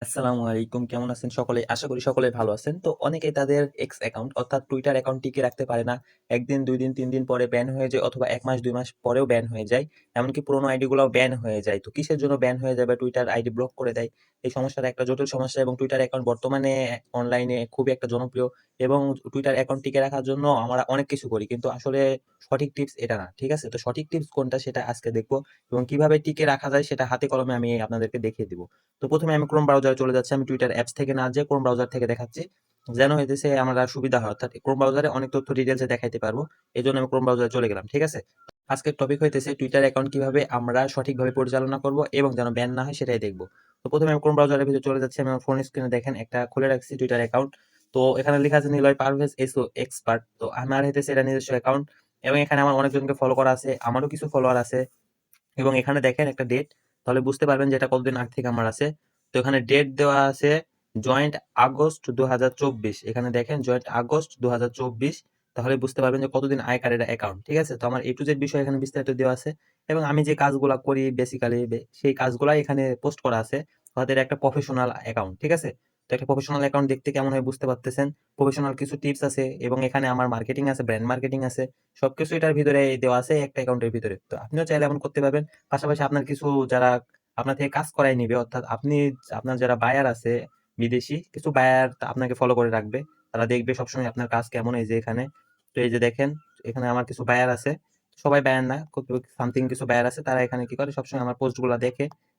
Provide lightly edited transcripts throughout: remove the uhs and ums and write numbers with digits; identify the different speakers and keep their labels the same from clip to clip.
Speaker 1: আসসালামু আলাইকুম। কেমন আছেন সকলে? আশা করি সকলে ভালো আছেন। তো অনেকেই তাদের এক্স অ্যাকাউন্ট অর্থাৎ টুইটার অ্যাকাউন্ট টিকিয়ে রাখতে পারে না। ১ দিন, ২ দিন, ৩ দিন পরে ব্যান হয়ে যায় অথবা ১ মাস ২ মাস পরেও ব্যান হয়ে যায়। এমনকি পুরোনো আইডি গুলাও ব্যান হয়ে যায়। তো কিসের জন্য ব্যান হয়ে যায় বা টুইটার আইডি ব্লক করে দেয়? এই সমস্যাটা একটা জটিল সমস্যা এবং টুইটার অ্যাকাউন্ট বর্তমানে অনলাইনে খুবই একটা জনপ্রিয় এবং টুইটার অ্যাকাউন্ট টিকিয়ে রাখার জন্য আমরা অনেক কিছু করি। কিন্তু আসলে সঠিক টিপস এটা না। ঠিক আছে? তো সঠিক টিপস কোনটা সেটা আজকে দেখব এবং কিভাবে টিকিয়ে রাখা যায় সেটা হাতে কলমে আমি আপনাদেরকে দেখিয়ে দিব। তো ১ম এ আমি Chrome ব্রাউজারে চলে যাচ্ছি। আমি Twitter অ্যাপস থেকে না যেয়ে Chrome ব্রাউজার থেকে দেখাচ্ছি। যেন হইতেছে আমরা সুবিধা হয়। অর্থাৎ Chrome ব্রাউজারে অনেক তথ্য ডিটেইলস এ দেখাইতে পারবো। এজন্য আমি Chrome ব্রাউজারে চলে গেলাম। ঠিক আছে? আজকের টপিক হইতেছে Twitter অ্যাকাউন্ট কিভাবে আমরা সঠিকভাবে পরিচালনা করব এবং যেন ব্যান না হয় সেটাই দেখব। তো ১ম এ আমি Chrome ব্রাউজারের ভিতরে চলে যাচ্ছি। আমি আমার ফোন স্ক্রিনে দেখেন একটা খুলে রাখছি Twitter অ্যাকাউন্ট। তো এখানে লেখা আছে নিলয় পারভেজ এসও এক্সপার্ট। তো আমার হইতেছে এটা নিজস্ব অ্যাকাউন্ট এবং এখানে আমার অনেকজনকে ফলো করা আছে। আমারও কিছু ফলোয়ার আছে। এবং এখানে দেখেন একটা ডেট, তাহলে বুঝতে পারবেন যে এটা কতদিন আগ থেকে আমার আছে। তো এখানে ডেট দেওয়া আছে জয়েন্ট আগস্ট ২০২৪। এখানে দেখেন জয়েন্ট আগস্ট ২০২৪, তাহলে বুঝতে পারবেন যে কতদিন আগেকার এটা অ্যাকাউন্ট। ঠিক আছে? তো আমার A to Z বিষয় এখানে বিস্তারিত দেওয়া আছে এবং আমি যে কাজগুলা করি বেসিক্যালি সেই কাজগুলাই এখানে পোস্ট করা আছে। অর্থাৎ এটা একটা প্রফেশনাল অ্যাকাউন্ট। ঠিক আছে? তো একটা প্রফেশনাল অ্যাকাউন্ট দেখতে কেমন হয় বুঝতে পারতেছেন। প্রফেশনাল কিছু টিপস আছে এবং এখানে আমার মার্কেটিং আছে, ব্র্যান্ড মার্কেটিং আছে। সবকিছু এটার ভিতরে দেওয়া আছে একটা অ্যাকাউন্টের ভিতরে। তো আপনিও চাইলে এমন করতে পারবেন। পাশাপাশি আপনার কিছু যারা আপনার থেকে কাজ করায় নিবে অর্থাৎ আপনার যারা বায়ার আছে বিদেশি কিছু বায়ার আপনাকে ফলো করে রাখবে। তারা দেখবে সবসময় আপনার কাজ কেমন। এই যে এখানে, তো এই যে দেখেন এখানে আমার কিছু বায়ার আছে। সবাই বায়ার না, সামথিং কিছু বায়ার আছে। তারা এখানে কি করে সবসময় আমার পোস্টগুলা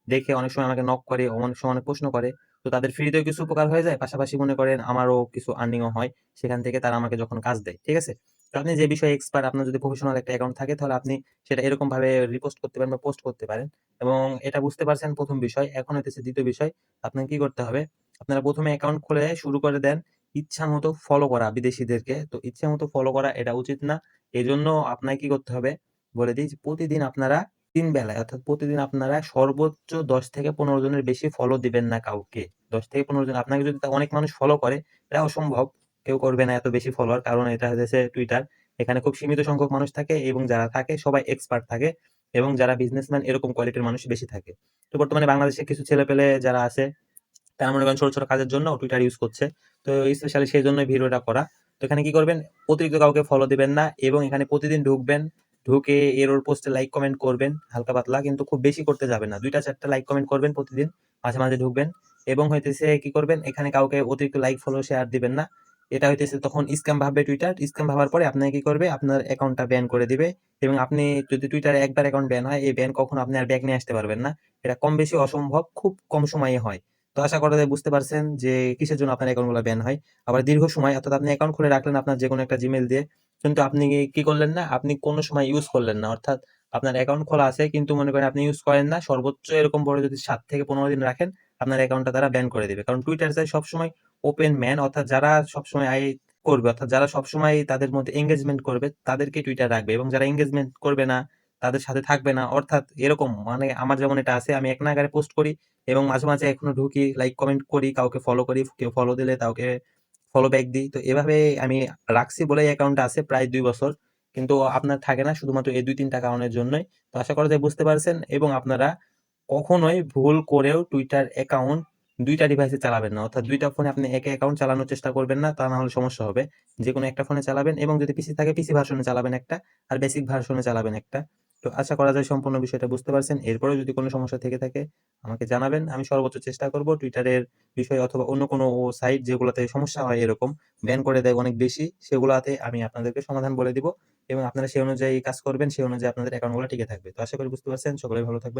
Speaker 1: দেখে অনেক সময় আমাকে নক করে, অনেক সময় অনেক প্রশ্ন করে। তো তাদের ফ্রিতেও কিছু উপকার হয়ে যায়। পাশাপাশি মনে করেন আমারও কিছু আর্নিং ও হয়। সেখান থেকে তারা আমাকে যখন কাজ দেয়। ঠিক আছে? তো আপনি যে বিষয়ে এক্সপার্ট আপনার যদি প্রফেশনাল একটা অ্যাকাউন্ট থাকে তাহলে আপনি সেটা এরকম ভাবে রিপোস্ট করতে পারেন বা পোস্ট করতে পারেন এবং এটা বুঝতে পারছেন ১ম বিষয়। এখন হইতেছে ২য় বিষয়। আপনাকে কি করতে হবে? আপনারা ১ম এ অ্যাকাউন্ট খুলে শুরু করে দেন ইচ্ছামত ফলো করা বিদেশীদেরকে। তো ইচ্ছামত ফলো করা এটা উচিত না। এজন্য আপনাকে কি করতে হবে? বলে দিই যে প্রতিদিন আপনারা ৩ বেলায় অর্থাৎ প্রতিদিন আপনারা সর্বোচ্চ ১০ থেকে ১৫ জনের বেশি ফলো দিবেন না কাউকে। ১০ থেকে ১৫ জন আপনাকে যদি অনেক মানুষ ফলো করে এটা অসম্ভব। কেউ করবে না এত বেশি ফলোয়ার। কারণ এটা হইতেছে টুইটার। এখানে খুব সীমিত সংখ্যক মানুষ থাকে এবং যারা থাকে সবাই এক্সপার্ট থাকে এবং যারা বিজনেসম্যান এরকম কোয়ালিটির মানুষ বেশি থাকে। তো বর্তমানে বাংলাদেশে কিছু ছেলেপেলে যারা আছে তারা মনে করেন ছোট কাজের জন্য টুইটার ইউজ করছে। তো স্পেশালি সেজন্যই ভিডিওটা করা। তো এখানে কি করবেন? অতিরিক্ত কাউকে ফলো দিবেন না এবং এখানে প্রতিদিন ঢুকবেন। ঢুকে এরর পোস্টে লাইক কমেন্ট করবেন হালকা পাতলা, কিন্তু খুব বেশি করতে যাবেন না। ২ টা ৪ টা লাইক কমেন্ট করবেন প্রতিদিন। মাঝে ঢুকবেন এবং হইতেছে কি করবেন? এখানে কাউকে অতিরিক্ত লাইক ফলো শেয়ার দিবেন না। এটা হইতেছে তখন স্ক্যাম ভাববে টুইটার। স্ক্যাম ভাবার পরে আপনাকে কি করবে? আপনার অ্যাকাউন্টটা ব্যান করে দিবে এবং আপনি যদি টুইটারে একবার অ্যাকাউন্ট ব্যান হয়, এই ব্যান কখনো আপনি আর ব্যাক নিয়ে আসতে পারবেন না। এটা কম বেশি অসম্ভব, খুব কম সময়ে হয়। তো আশা করা যায় বুঝতে পারছেন যে কিসের জন্য আপনার অ্যাকাউন্টগুলো ব্যান হয়। আবার দীর্ঘ সময় অর্থাৎ আপনি অ্যাকাউন্ট খুলে রাখলেন আপনার যেকোনো একটা জিমেইল দিয়ে। কিন্তু আপনি কি করলেন না? আপনি কোন সময় ইউজ করলেন না। অর্থাৎ আপনার অ্যাকাউন্ট খোলা আছে কিন্তু মনে করেন আপনি ইউজ করেন না। সর্বোচ্চ এরকম বড় যদি ৭ থেকে ১৫ দিন রাখেন, আপনার অ্যাকাউন্টটা তারা ব্যান করে দিবে। কারণ টুইটার চায় সবসময় ওপেন ম্যান অর্থাৎ যারা সবসময় করবে অর্থাৎ যারা সবসময় তাদের মধ্যে এনগেজমেন্ট করবে তাদেরকে টুইটার রাখবে এবং যারা এনগেজমেন্ট করবে না, তাদের সাথে থাকবে না। অর্থাৎ এরকম মানে আমার যেমন এটা আছে আমি এক নাগাড়ে পোস্ট করি এবং মাঝে এখনো ঢুকি, লাইক কমেন্ট করি, কাউকে ফলো করি, কেউ ফলো দিলে কাউকে ফলো ব্যাক দিই। তো এভাবে আমি রাখছি বলেই অ্যাকাউন্টটা আছে প্রায় ২ বছর। কিন্তু আপনার থাকে না শুধুমাত্র এই ২-৩ টা কারণের জন্যই। তো আশা করা যায় বুঝতে পারছেন এবং আপনারা কখনোই ভুল করেও টুইটার অ্যাকাউন্ট ২ টা ডিভাইসে চালাবেন না। অর্থাৎ ২ টা ফোনে আপনি একই অ্যাকাউন্ট চালানোর চেষ্টা করবেন না। তা না হলে সমস্যা হবে। যেকোনো একটা ফোনে চালাবেন এবং যদি পিসি থাকে পিসি ভার্সনে চালাবেন একটা আর বেসিক ভার্সনে চালাবেন একটা। তো আশা করা যায় সম্পূর্ণ বিষয়টা বুঝতে পারছেন। এরপরেও যদি কোনো সমস্যা থেকে থাকে আমাকে জানাবেন। আমি সর্বোচ্চ চেষ্টা করব টুইটারের বিষয়ে অথবা অন্য কোনো সাইট যেগুলোতে সমস্যা হয় এরকম ব্যান করে দেয় অনেক বেশি, সেগুলাতে আমি আপনাদেরকে সমাধান বলে দিব এবং আপনারা সেই অনুযায়ী কাজ করবেন। সেই অনুযায়ী আপনাদের অ্যাকাউন্টগুলো টিকে থাকবে। তো আশা করি বুঝতে পারছেন। সকলেই ভালো থাকবেন।